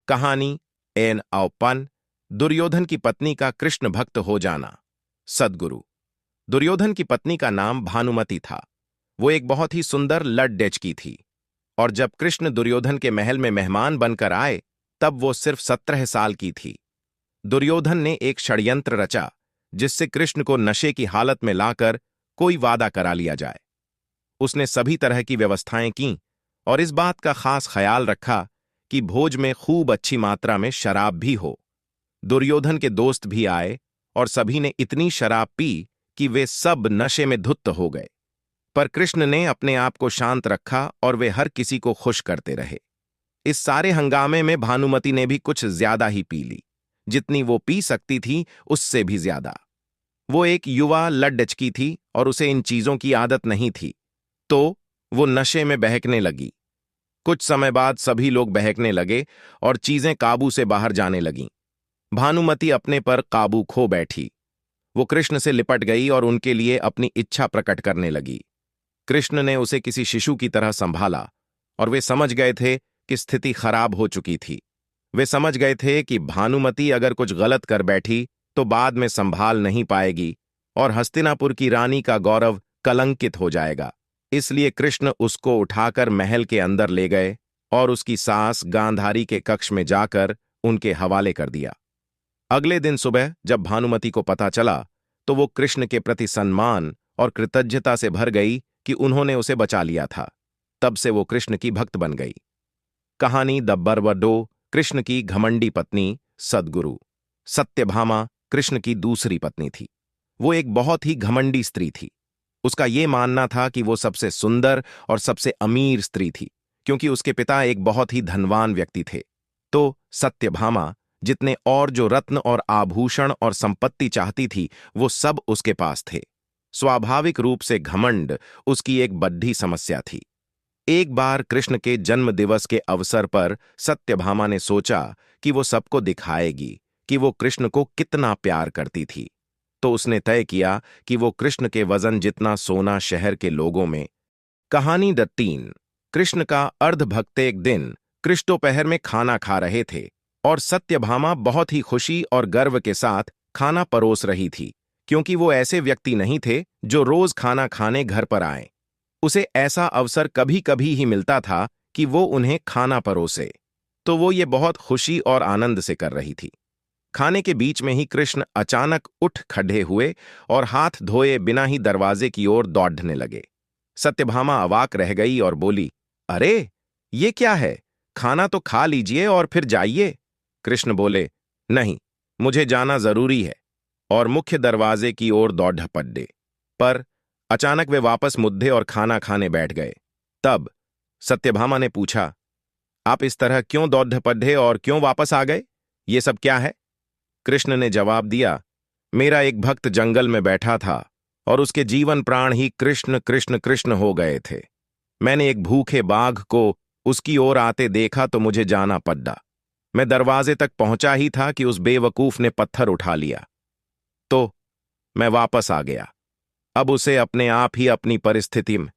कहानी एन अवपन दुर्योधन की पत्नी का कृष्ण भक्त हो जाना। सद्गुरु। दुर्योधन की पत्नी का नाम भानुमति था। वो एक बहुत ही सुंदर लड़डेच की थी और जब कृष्ण दुर्योधन के महल में मेहमान बनकर आए तब वो सिर्फ 17 साल की थी। दुर्योधन ने एक षड्यंत्र रचा जिससे कृष्ण को नशे की हालत में लाकर कोई वादा करा लिया जाए। उसने सभी तरह की व्यवस्थाएं कीं और इस बात का खास ख्याल रखा कि भोज में खूब अच्छी मात्रा में शराब भी हो। दुर्योधन के दोस्त भी आए और सभी ने इतनी शराब पी कि वे सब नशे में धुत्त हो गए। पर कृष्ण ने अपने आप को शांत रखा और वे हर किसी को खुश करते रहे। इस सारे हंगामे में भानुमति ने भी कुछ ज्यादा ही पी ली, जितनी वो पी सकती थी उससे भी ज्यादा। वो एक युवा लड्डचकी थी और उसे इन चीजों की आदत नहीं थी, तो वो नशे में बहकने लगी। कुछ समय बाद सभी लोग बहकने लगे और चीजें काबू से बाहर जाने लगीं। भानुमति अपने पर काबू खो बैठी। वो कृष्ण से लिपट गई और उनके लिए अपनी इच्छा प्रकट करने लगी। कृष्ण ने उसे किसी शिशु की तरह संभाला और वे समझ गए थे कि स्थिति खराब हो चुकी थी। वे समझ गए थे कि भानुमति अगर कुछ गलत कर बैठी तो बाद में संभाल नहीं पाएगी और हस्तिनापुर की रानी का गौरव कलंकित हो जाएगा। इसलिए कृष्ण उसको उठाकर महल के अंदर ले गए और उसकी सास गांधारी के कक्ष में जाकर उनके हवाले कर दिया। अगले दिन सुबह जब भानुमति को पता चला तो वो कृष्ण के प्रति सम्मान और कृतज्ञता से भर गई कि उन्होंने उसे बचा लिया था। तब से वो कृष्ण की भक्त बन गई। कहानी द बरबडो, कृष्ण की घमंडी पत्नी। सद्गुरु। सत्यभामा कृष्ण की दूसरी पत्नी थी। वो एक बहुत ही घमंडी स्त्री थी। उसका ये मानना था कि वो सबसे सुंदर और सबसे अमीर स्त्री थी, क्योंकि उसके पिता एक बहुत ही धनवान व्यक्ति थे। तो सत्यभामा जितने और जो रत्न और आभूषण और संपत्ति चाहती थी वो सब उसके पास थे। स्वाभाविक रूप से घमंड उसकी एक बड्ढी समस्या थी। एक बार कृष्ण के जन्म दिवस के अवसर पर सत्यभामा ने सोचा कि वो सबको दिखाएगी कि वो कृष्ण को कितना प्यार करती थी। तो उसने तय किया कि वो कृष्ण के वजन जितना सोना शहर के लोगों में। कहानी द तीन। कृष्ण का अर्धभक्त एक दिन कृष्ण दोपहर में खाना खा रहे थे और सत्यभामा बहुत ही खुशी और गर्व के साथ खाना परोस रही थी, क्योंकि वो ऐसे व्यक्ति नहीं थे जो रोज खाना खाने घर पर आए। उसे ऐसा अवसर कभी कभी ही मिलता था कि वो उन्हें खाना परोसे, तो वो ये बहुत खुशी और आनंद से कर रही थी। खाने के बीच में ही कृष्ण अचानक उठ खड़े हुए और हाथ धोए बिना ही दरवाजे की ओर दौड़ने लगे। सत्यभामा अवाक रह गई और बोली, अरे ये क्या है? खाना तो खा लीजिए और फिर जाइए। कृष्ण बोले, नहीं, मुझे जाना जरूरी है, और मुख्य दरवाजे की ओर दौड़ पड़े। पर अचानक वे वापस मुद्दे और खाना खाने बैठ गए। तब सत्यभामा ने पूछा, आप इस तरह क्यों दौड़ पड़े और क्यों वापस आ गए? ये सब क्या है? कृष्ण ने जवाब दिया, मेरा एक भक्त जंगल में बैठा था और उसके जीवन प्राण ही कृष्ण कृष्ण कृष्ण हो गए थे। मैंने एक भूखे बाघ को उसकी ओर आते देखा तो मुझे जाना पड़ा। मैं दरवाजे तक पहुंचा ही था कि उस बेवकूफ ने पत्थर उठा लिया, तो मैं वापस आ गया। अब उसे अपने आप ही अपनी परिस्थिति में